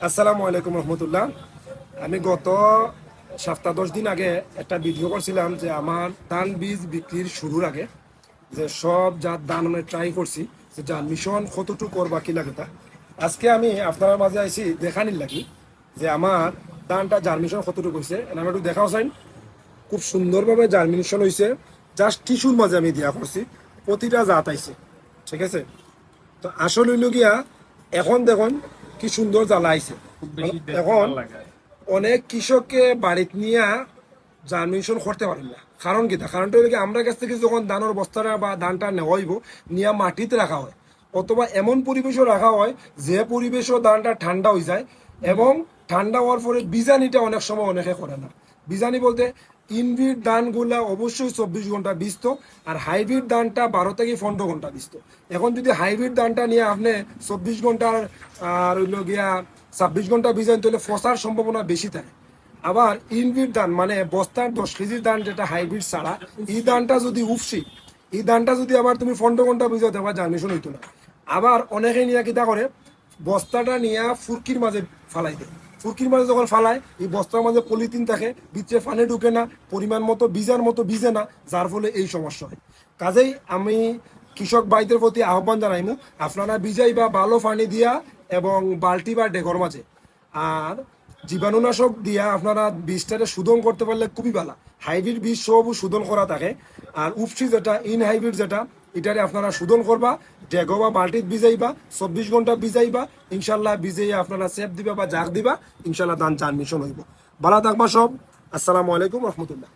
আসসালামু আলাইকুম রহমতুল্লাহ। আমি গত সপ্তাহ 10 দিন আগে একটা ভিডিও করছিলাম যে আমার ধান বীজ বিক্রির শুরুর আগে যে সব জাত ধান আমি ট্রাই করছি যে জার্মিশন কতটুকু করবা কি লাগে তা। আজকে আমি আপনার মাঝে আইছি দেখানির লাগি যে আমার ধানটা জার্মিশন কতটুকু হয়েছে। আমি একটু দেখাও চাই। খুব সুন্দরভাবে জার্মিনেশন হয়েছে। জাস্ট টিস্যুর মাঝে আমি দিয়া করছি, প্রতিটা জাত আইছে। ঠিক আছে, তো আসল হইল গিয়া এখন দেখুন কি সুন্দর জ্বালা আইছে। খুব বেশি দেখতে এখন ভালো লাগে। অনেক কৃষককে বাড়িতে নিয়ে জার্মিনেশন করতে পারেন না। কারণ কি? কারণটা হলো কি, আমরা কাছ থেকে যখন ধানের বস্তাটা বা ধানটা নেওয়া হইব, নিয়ে মাটিতে রাখা হয় অথবা এমন পরিবেশও রাখা হয় যে পরিবেশও ধানটা ঠান্ডা হয়ে যায়। এবং ঠান্ডা হওয়ার পরে বীজানিটা অনেক সময় অনেকে করে না। বীজানি বলতে ইনভিট ধানগুলা অবশ্যই 24 ঘন্টা বিজত, আর হাইব্রিড ধানটা 12 থেকে 15 ঘন্টা বিজত। এখন যদি হাইব্রিড ধানটা নিয়ে আপনি 24 ঘন্টার আর হইল গিয়া 26 ঘন্টা বিজান, তাহলে ফসার সম্ভাবনা বেশি থাকে। আবার ইনভিট ধান মানে বস্তার 10 কেজির ধান, যেটা হাইব্রিড ছাড়া, এই ধানটা যদি উফসি, এই ধানটা যদি আবার তুমি 15 ঘন্টা ভিজাও দেবা, জার্মিনেশন হইতো না। আবার অনেকে নিয়ে কিতা করে, বস্তাটা নিয়ে ফুরকির মাঝে ফালাই দেয়। ফুরকির মাঝে যখন ফালায়, এই বস্তার মাঝে পলিথিন থাকে, ভিতরে পানি ঢুকে না, পরিমাণ মতো বীজার মতো ভিজে না, যার ফলে এই সমস্যা হয়। কাজেই আমি কৃষক ভাইদের প্রতি আহ্বান জানাইমু, আপনারা বিজাই বা ভালো পানি দিয়া এবং বালতি বা ডেগর মাঝে, আর জীবাণুনাশক দিয়া আপনারা বীজটাকে শোধন করতে পারলে খুবই ভালো। হাইব্রিড বীজ সব শোধন করা থাকে, আর উপসি যেটা ইন হাইব্রিড যেটা, এটারে আপনারা শোধন করবা, ডেগো বা বালতিত ভিজাইবা, 24 ঘন্টা ভিজাইবা। ইনশাল্লাহ ভিজাইয়া আপনারা সেফ দিবা বা জাগ দিবা, ইনশাল্লাহ ধান জার্মিনেশন হইব। ভালো থাকবা সব। আসসালামু আলাইকুম রহমতুল্লাহ।